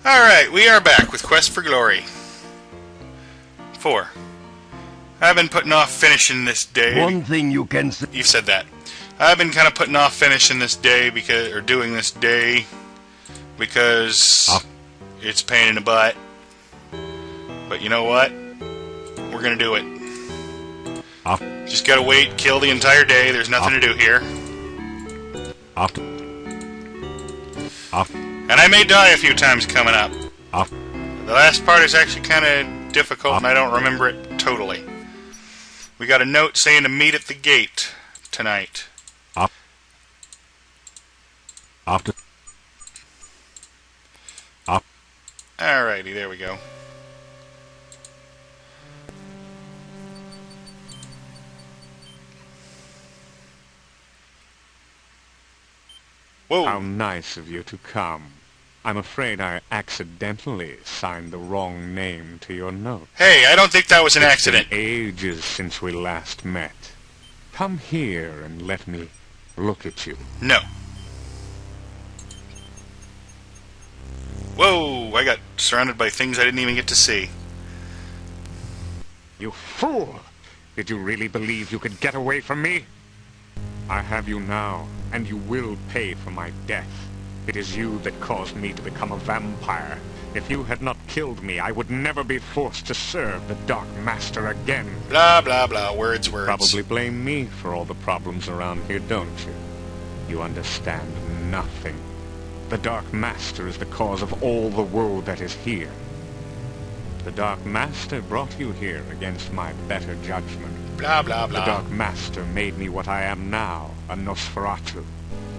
Alright, we are back with Quest for Glory 4. I've been putting off finishing this day. One thing you can say. You've said that. I've been kind of putting off finishing this day doing this day because it's a pain in the butt. But you know what? We're gonna do it. Just gotta wait, kill the entire day. There's nothing to do here. And I may die a few times coming up. The last part is actually kind of difficult, and I don't remember it totally. We got a note saying to meet at the gate tonight. Alrighty, there we go. Whoa. How nice of you to come. I'm afraid I accidentally signed the wrong name to your note. Hey, I don't think that was an accident. It's been ages since we last met. Come here and let me look at you. No. Whoa, I got surrounded by things I didn't even get to see. You fool! Did you really believe you could get away from me? I have you now, and you will pay for my death. It is you that caused me to become a vampire. If you had not killed me, I would never be forced to serve the Dark Master again. Blah, blah, blah. Words. Probably blame me for all the problems around here, don't you? You understand nothing. The Dark Master is the cause of all the woe that is here. The Dark Master brought you here against my better judgment. Blah, blah, blah. The Dark Master made me what I am now, a Nosferatu,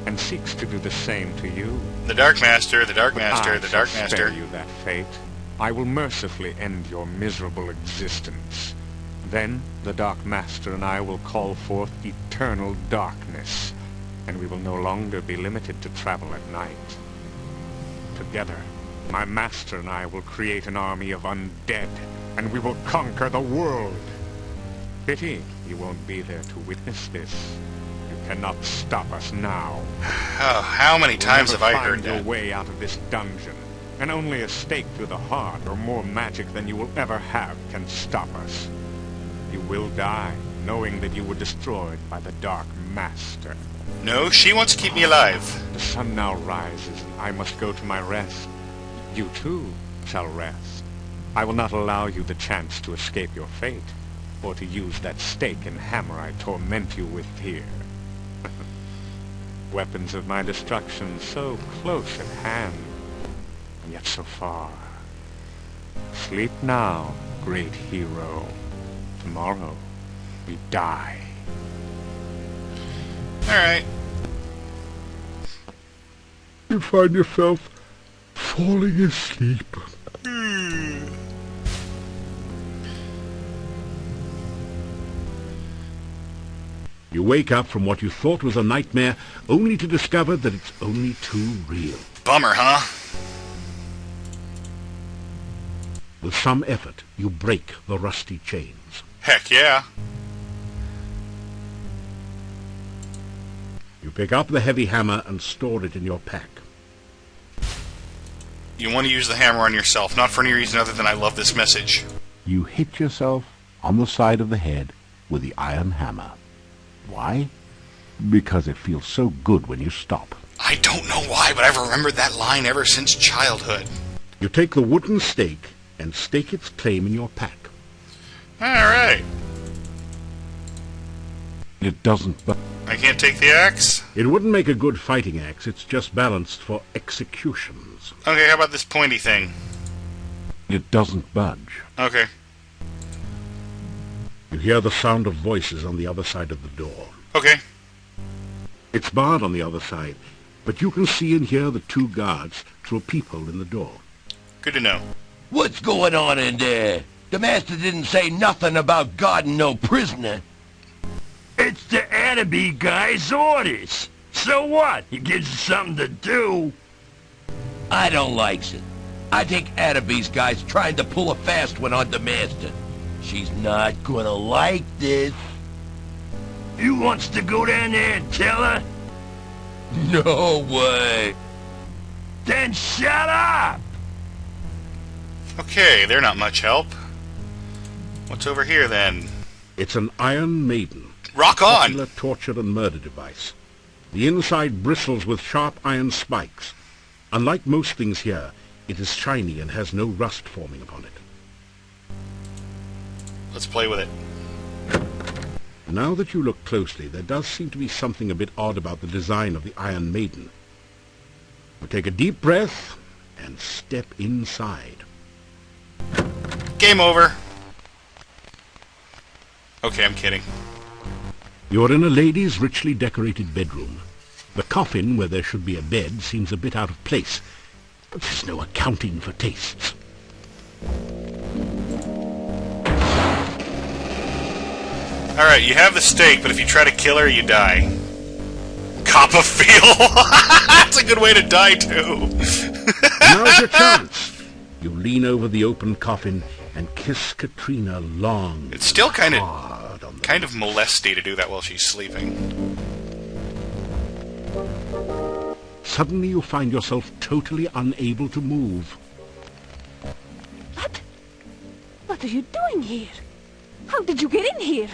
and seeks to do the same to you. The Dark Master, the Dark Master, the Dark I shall Master. spare you that fate. I will mercifully end your miserable existence. Then the Dark Master and I will call forth eternal darkness, and we will no longer be limited to travel at night. Together, my master and I will create an army of undead, and we will conquer the world. Pity you won't be there to witness this. You cannot stop us now. Oh, how many times have I heard that? Your that? way out of this dungeon, and only a stake through the heart or more magic than you will ever have can stop us. You will die, knowing that you were destroyed by the Dark Master. No, she wants to keep me alive. The sun now rises, and I must go to my rest. You too shall rest. I will not allow you the chance to escape your fate, or to use that stake and hammer I torment you with here. Weapons of my destruction so close at hand, and yet so far. Sleep now, great hero. Tomorrow, we die. Alright. You find yourself falling asleep. You wake up from what you thought was a nightmare, only to discover that it's only too real. Bummer, huh? With some effort, you break the rusty chains. Heck yeah. You pick up the heavy hammer and store it in your pack. You want to use the hammer on yourself, not for any reason other than I love this message. You hit yourself on the side of the head with the iron hammer. Why? Because it feels so good when you stop. I don't know why, but I've remembered that line ever since childhood. You take the wooden stake and stake its claim in your pack. Alright. It doesn't but I can't take the axe? it wouldn't make a good fighting axe. It's just balanced for executions. Okay, how about this pointy thing? It doesn't budge. Okay. You hear the sound of voices on the other side of the door. Okay. It's barred on the other side, but you can see and hear the two guards through a peephole in the door. Good to know. What's going on in there? The master didn't say nothing about guarding no prisoner. It's the Attaby guy's orders. So what? He gives you something to do. I don't like it. I think Attaby's guy's trying to pull a fast one on the master. She's not gonna like this. You wants to go down there and tell her? No way. Then shut up! Okay, they're not much help. What's over here, then? It's an Iron Maiden. Rock A on! popular torture and murder device. The inside bristles with sharp iron spikes. Unlike most things here, it is shiny and has no rust forming upon it. Let's play with it. Now that you look closely, there does seem to be something a bit odd about the design of the Iron Maiden. But take a deep breath and step inside. Game over. Okay, I'm kidding. You're in a lady's richly decorated bedroom. The coffin, where there should be a bed, seems a bit out of place. But there's no accounting for tastes. Alright, you have the steak, but if you try to kill her, you die. Copperfield! That's a good way to die, too. Now's your chance. You lean over the open coffin and kiss Katrina long. It's still kind hard on the of molesty to do that while she's sleeping. Suddenly you find yourself totally unable to move. What? What are you doing here? How did you get in here?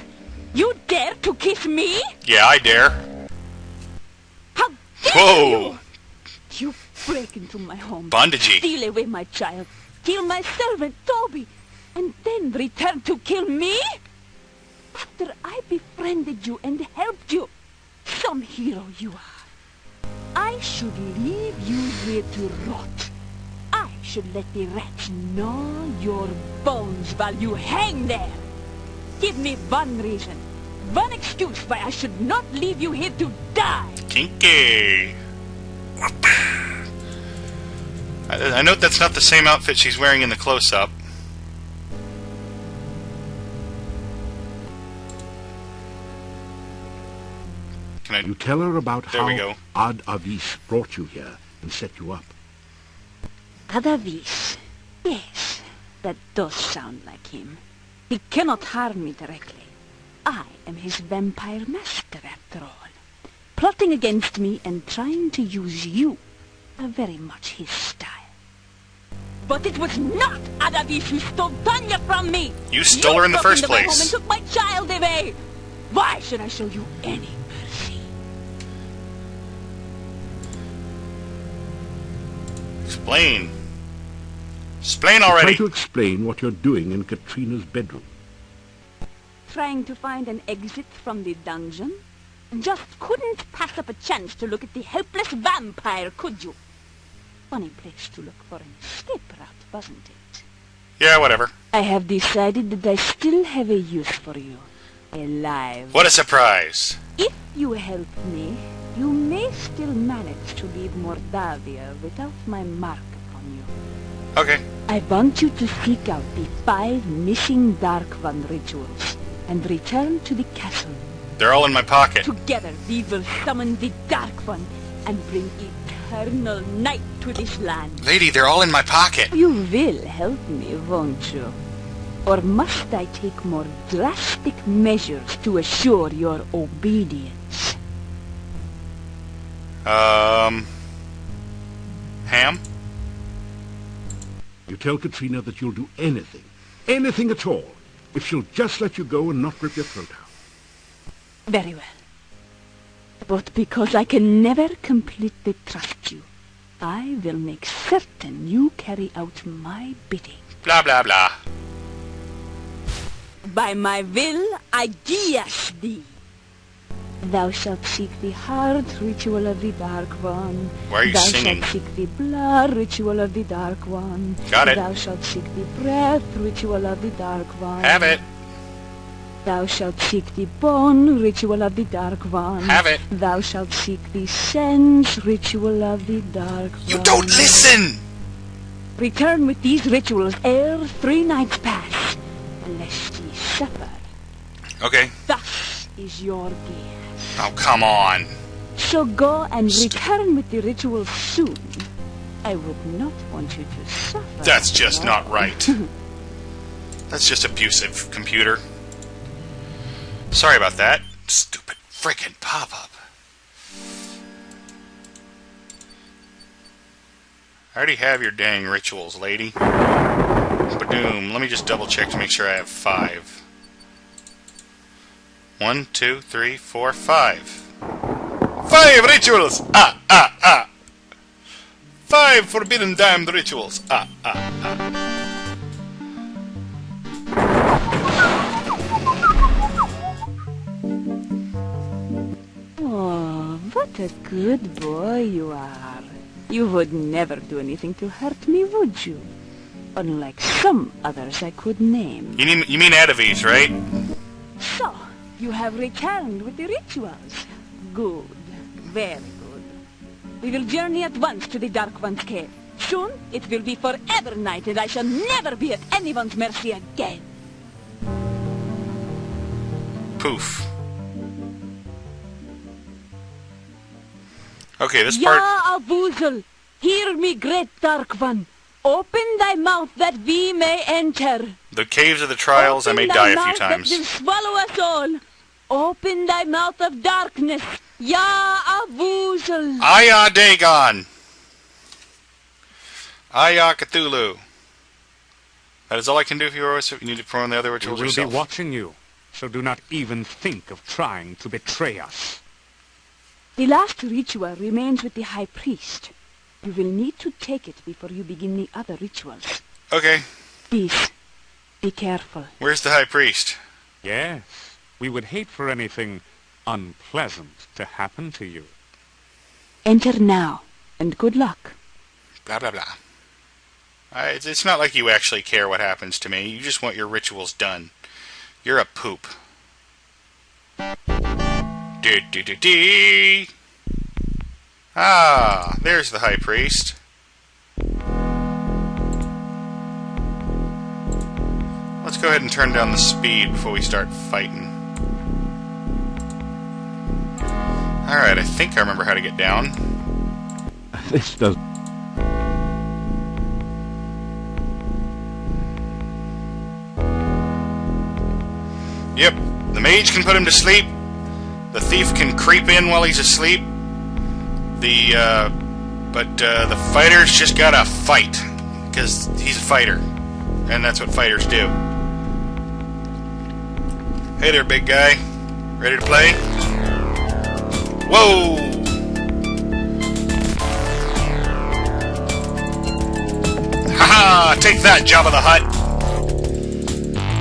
You dare to kiss me? Yeah, I dare. How dare Whoa! you? You break into my home, Bondagey. steal away my child, kill my servant Toby, and then return to kill me? After I befriended you and helped you, some hero you are. I should leave you here to rot. I should let the rats gnaw your bones while you hang there. Give me one reason, one excuse why I should not leave you here to die. Kinky. I note that's not the same outfit she's wearing in the close-up. Can I... You tell her about There we how go. Ad Avis brought you here and set you up. Adavis. Yes, that does sound like him. He cannot harm me directly. I am his vampire master, after all. Plotting against me and trying to use you are very much his style. But it was not Adavis who stole Tanya from me! You stole her in the first broke into my home place. and took my child away! Why should I show you any mercy? Explain. Explain Try already. to explain what you're doing in Katrina's bedroom. Trying to find an exit from the dungeon? Just couldn't pass up a chance to look at the helpless vampire, could you? Funny place to look for an escape route, wasn't it? Yeah, whatever. I have decided that I still have a use for you. Alive. What a surprise. If you help me, you may still manage to leave Mordavia without my mark upon you. Okay. I want you to seek out the 5 missing Dark One rituals and return to the castle. They're all in my pocket. Together we will summon the Dark One and bring eternal night to this land. Lady, they're all in my pocket. You will help me, won't you? Or must I take more drastic measures to assure your obedience? Ham? You tell Katrina that you'll do anything, anything at all, if she'll just let you go and not rip your throat out. Very well. But because I can never completely trust you, I will make certain you carry out my bidding. Blah, blah, blah. By my will, I guias thee. Thou shalt seek the heart ritual of the Dark One. Why are you Thou singing? shalt seek the blood ritual of the Dark One. Got it. Thou shalt seek the breath ritual of the Dark One. Have it. Thou shalt seek the bone ritual of the Dark One. Have it. Thou shalt seek the sense ritual of the Dark One. You don't listen! Return with these rituals ere 3 nights pass, lest ye suffer. Okay. Thus is your gear. Oh, come on. So go and return with the rituals soon. I would not want you to suffer. That's just long. not right. That's just abusive, computer. Sorry about that. Stupid frickin' pop-up. already have your dang rituals, lady. Badoom. Let me just double check to make sure I have 5. 1, 2, 3, 4, 5. 5 rituals! 5 forbidden damned rituals! Oh, what a good boy you are. You would never do anything to hurt me, would you? Unlike some others I could name. You mean Adavis, right? So, you have returned with the rituals. Good. Very good. We will journey at once to the Dark One's cave. Soon, it will be forever night, and I shall never be at anyone's mercy again. Poof. Okay, this part... Ya Avuzel, hear me, great Dark One. Open thy mouth that we may enter. The caves of the trials, I may die a few times. That will swallow us all. Open thy mouth of darkness, Ya Avuzel. Aya Dagon. Aya Cthulhu. That is all I can do for you, so you need to perform the other rituals yourself. We will be watching you, so do not even think of trying to betray us. The last ritual remains with the High Priest. You will need to take it before you begin the other rituals. Okay. Please, be careful. Where's the High Priest? Yes, we would hate for anything unpleasant to happen to you. Enter now, and good luck. Blah, blah, blah. It's not like you actually care what happens to me. You just want your rituals done. You're a poop. Do-do-do-dee! Ah, there's the High Priest. Let's go ahead and turn down the speed before we start fighting. Alright, I think I remember how to get down. This does... Yep, the mage can put him to sleep. The thief can creep in while he's asleep. But the fighter's just gotta fight. Because he's a fighter. And that's what fighters do. Hey there, big guy. Ready to play? Whoa! Haha! Take that, Jabba the Hutt!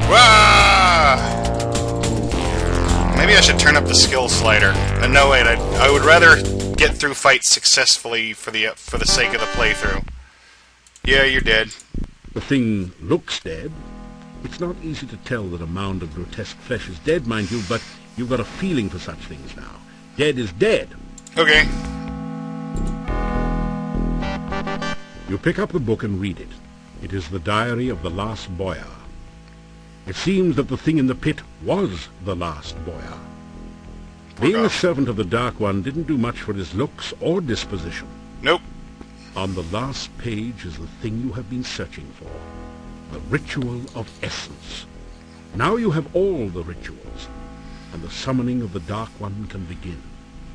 Wah! Maybe I should turn up the skill slider. No, wait, I would rather get through fights successfully for the sake of the playthrough. Yeah, you're dead. The thing looks dead. It's not easy to tell that a mound of grotesque flesh is dead, mind you, but you've got a feeling for such things now. Dead is dead. Okay. You pick up the book and read it. It is the diary of the last boyar. It seems that the thing in the pit was the last boyar. Being a servant of the Dark One didn't do much for his looks or disposition. Nope. On the last page is the thing you have been searching for. The ritual of essence. Now you have all the rituals, and the summoning of the Dark One can begin.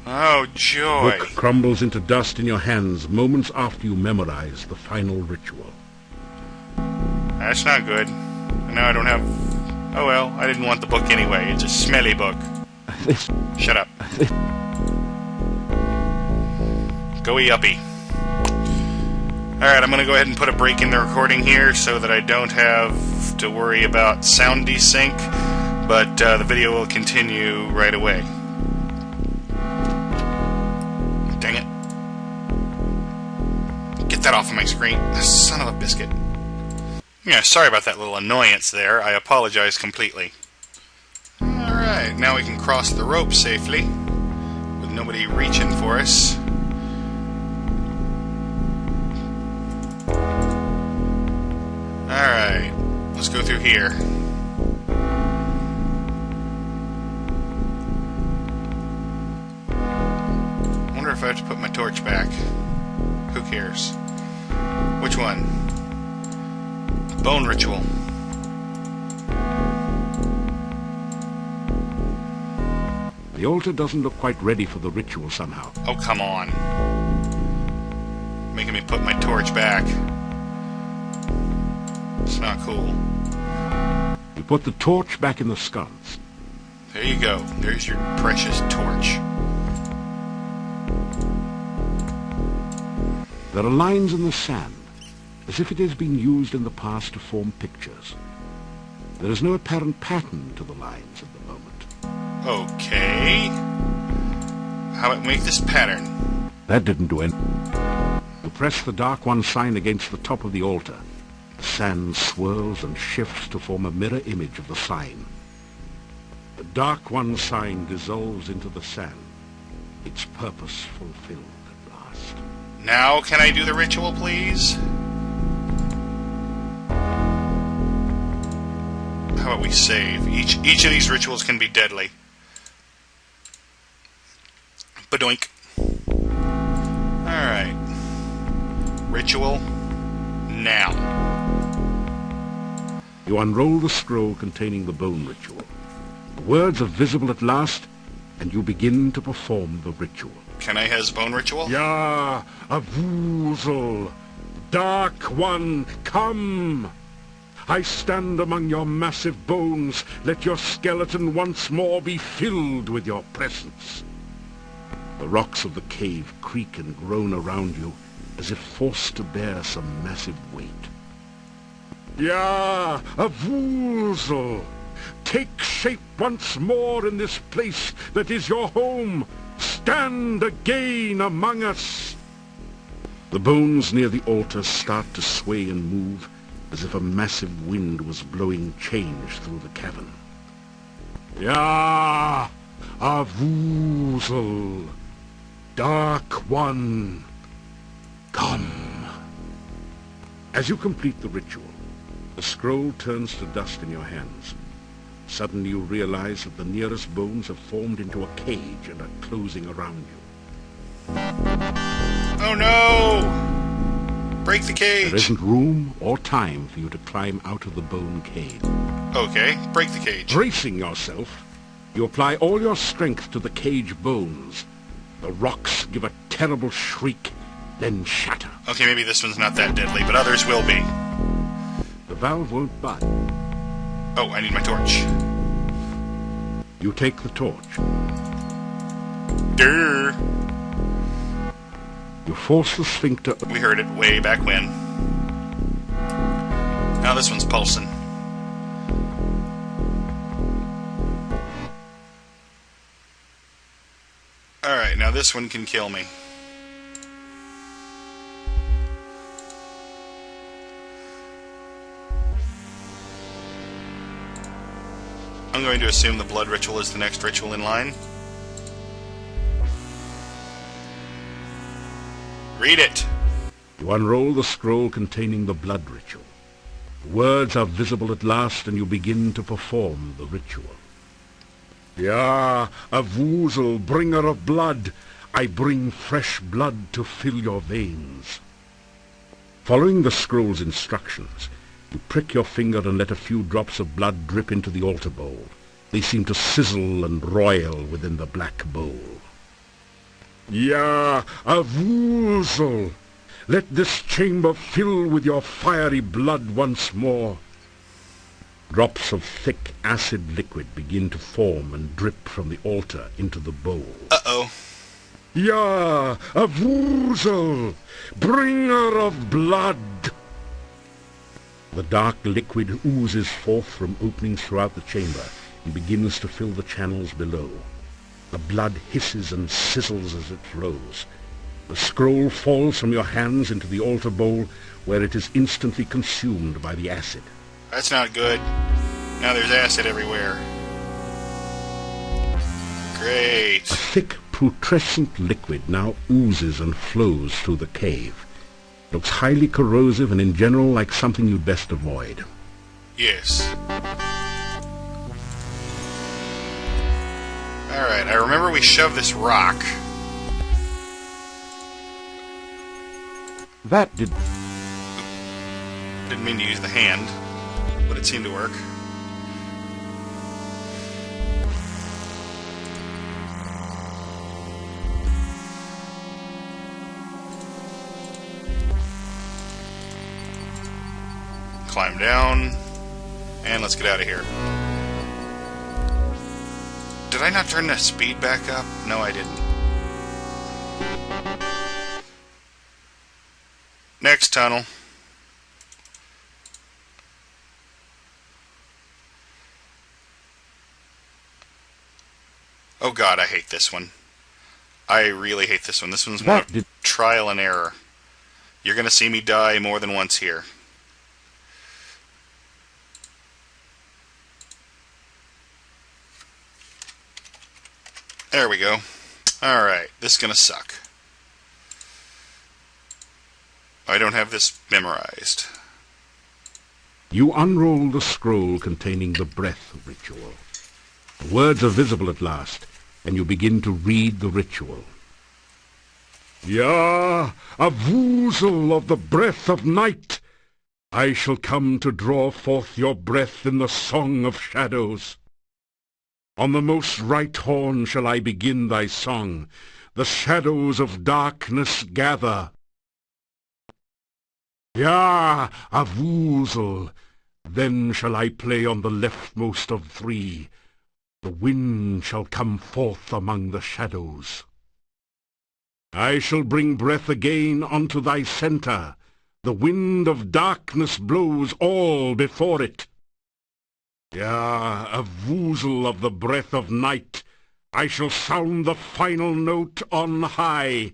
Oh, joy. The book crumbles into dust in your hands moments after you memorize the final ritual. That's not good. Now I don't have... Oh well, I didn't want the book anyway. It's a smelly book. Shut up. Go-y uppy. Alright, I'm going to go ahead and put a break in the recording here so that I don't have to worry about sound desync, but the video will continue right away. Dang it. Get that off of my screen. Son of a biscuit. Yeah, sorry about that little annoyance there. I apologize completely. Alright, now we can cross the rope safely with nobody reaching for us. Alright, let's go through here. I wonder if I have to put my torch back. Who cares? Which one? Bone ritual. The altar doesn't look quite ready for the ritual somehow. Oh, come on. Making me put my torch back. It's not cool. You put the torch back in the sconce. There you go. There's your precious torch. There are lines in the sand, as if it has been used in the past to form pictures. There is no apparent pattern to the lines at the moment. Okay. How about make this pattern? That didn't do anything. You press the Dark One sign against the top of the altar. The sand swirls and shifts to form a mirror image of the sign. The Dark One sign dissolves into the sand, its purpose fulfilled at last. Now can I do the ritual, please? How about we save? Each of these rituals can be deadly. Badoink. Alright. Ritual. Now. You unroll the scroll containing the bone ritual. The words are visible at last, and you begin to perform the ritual. Can I has bone ritual? Ya, Avuzel, Dark One, come! I stand among your massive bones. Let your skeleton once more be filled with your presence. The rocks of the cave creak and groan around you, as if forced to bear some massive weight. Ya, Avuzel, take shape once more in this place that is your home. Stand again among us. The bones near the altar start to sway and move, as if a massive wind was blowing change through the cavern. Ya, Avuzel, Dark One, come. As you complete the ritual, the scroll turns to dust in your hands. Suddenly you realize that the nearest bones have formed into a cage and are closing around you. Oh no! Break the cage! There isn't room or time for you to climb out of the bone cage. Okay, break the cage. Bracing yourself, you apply all your strength to the cage bones. The rocks give a terrible shriek, then shatter. Okay, maybe this one's not that deadly, but others will be. The valve won't budge. Oh, I need my torch. You take the torch. Durr! You force the sphincter. We heard it way back when. Now this one's pulsing. Alright, now this one can kill me. I'm going to assume the blood ritual is the next ritual in line. Read it! You unroll the scroll containing the blood ritual. The words are visible at last, and you begin to perform the ritual. Ya, Avuzel, bringer of blood, I bring fresh blood to fill your veins. Following the scroll's instructions, you prick your finger and let a few drops of blood drip into the altar bowl. They seem to sizzle and roil within the black bowl. Ya, Avuzel, let this chamber fill with your fiery blood once more. Drops of thick acid liquid begin to form and drip from the altar into the bowl. Uh-oh. Ya, Avuzel, bringer of blood. The dark liquid oozes forth from openings throughout the chamber and begins to fill the channels below. The blood hisses and sizzles as it flows. The scroll falls from your hands into the altar bowl, where it is instantly consumed by the acid. That's not good. Now there's acid everywhere. Great. A thick, putrescent liquid now oozes and flows through the cave. It looks highly corrosive and in general like something you'd best avoid. Yes. Alright, I remember we shoved this rock. That did... Didn't mean to use the hand, but it seemed to work. climb down, and let's get out of here. Did I not turn the speed back up? No, I didn't. Next tunnel. Oh god, I hate this one. I really hate this one. This one's one of trial and error. You're gonna see me die more than once here. There we go. Alright, this is gonna suck. I don't have this memorized. You unroll the scroll containing the breath ritual. The words are visible at last, and you begin to read the ritual. Ya, a woozle of the breath of night, I shall come to draw forth your breath in the song of shadows. On the most right horn shall I begin thy song. The shadows of darkness gather. Ya, a woozle, then shall I play on the leftmost of three. The wind shall come forth among the shadows. I shall bring breath again unto thy centre. The wind of darkness blows all before it. Ya, a woozle of the breath of night, I shall sound the final note on high.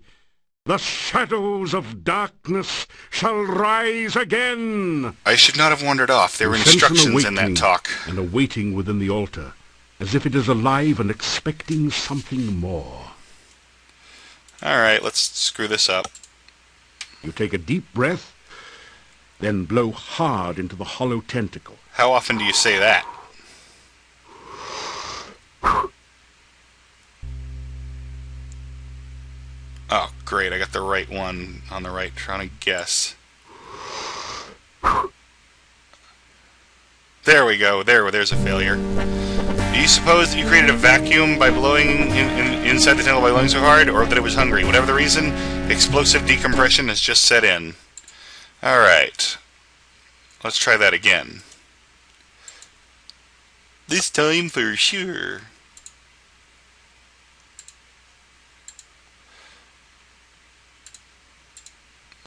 The shadows of darkness shall rise again. I should not have wandered off. There were instructions in that talk. And awaiting within the altar, as if it is alive and expecting something more. Alright, let's screw this up. You take a deep breath, then blow hard into the hollow tentacle. How often do you say that? Oh, great, I got the right one on the right, trying to guess. There we go, there's a failure. Do you suppose that you created a vacuum by blowing inside the tunnel by blowing so hard, or that it was hungry? Whatever the reason, explosive decompression has just set in. Alright. Let's try that again. This time for sure.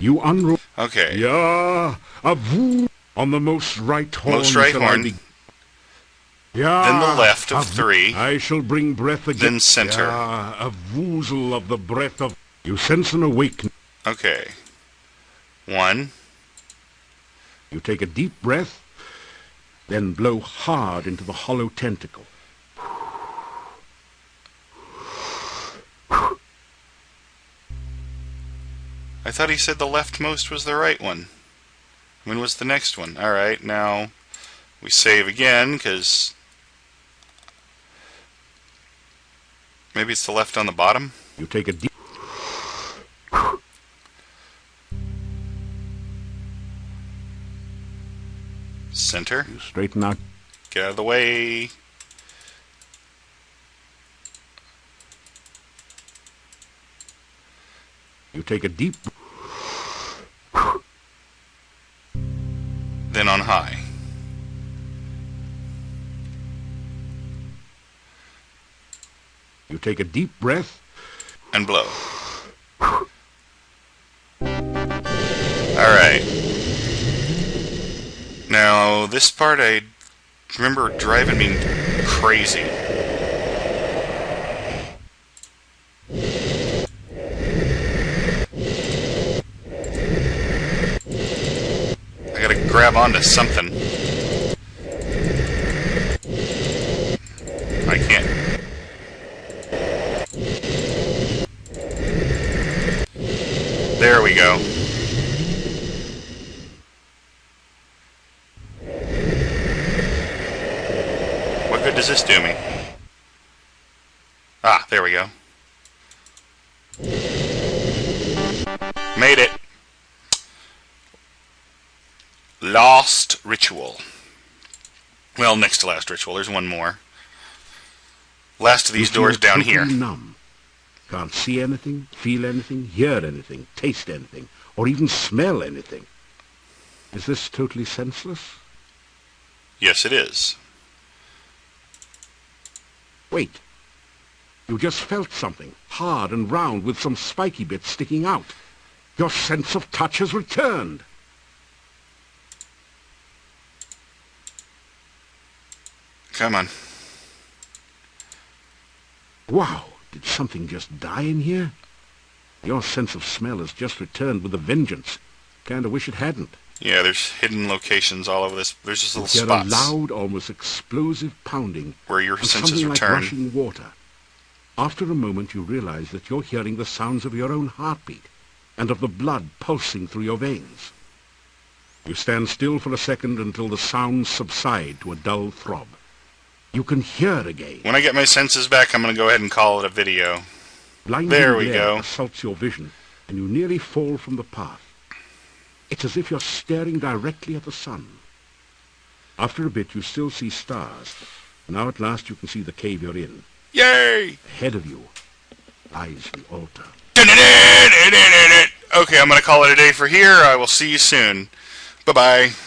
You unroll. Okay. Ya, a voo on the most right horn. Most right horn. Ya, then the left of three. I shall bring breath again. Then center. Ya, a woozle of the breath of. You sense an awakening. Okay. One. You take a deep breath, then blow hard into the hollow tentacle. I thought he said the leftmost was the right one. When was the next one? Alright, now we save again, because maybe it's the left on the bottom? You take a deep... Center. You straighten out. Get out of the way. You take a deep... Then on high. You take a deep breath. And blow. Alright. Now, this part I remember driving me crazy. I gotta grab onto something. I can't. There we go. What good does this do me? Ah, there we go. Made it. Last ritual. Well, next to last ritual. There's one more. Last of these doors down here. Numb. Can't see anything, feel anything, hear anything, taste anything, or even smell anything. Is this totally senseless? Yes, it is. Wait. You just felt something, hard and round with some spiky bits sticking out. Your sense of touch has returned. Come on. Wow, did something just die in here? Your sense of smell has just returned with a vengeance. Kinda wish it hadn't. Yeah, there's hidden locations all over this. There's just little You hear spots a loud, almost explosive pounding where your and senses something like return. rushing water. After a moment, you realize that you're hearing the sounds of your own heartbeat and of the blood pulsing through your veins. You stand still for a second until the sounds subside to a dull throb. You can hear again. When I get my senses back, I'm going to go ahead and call it a video. Blinding There we glare go. assaults your vision, and you nearly fall from the path. It's as if you're staring directly at the sun. After a bit, you still see stars. Now at last you can see the cave you're in. Yay! Ahead of you lies the altar. Okay, I'm going to call it a day for here. I will see you soon. Bye-bye.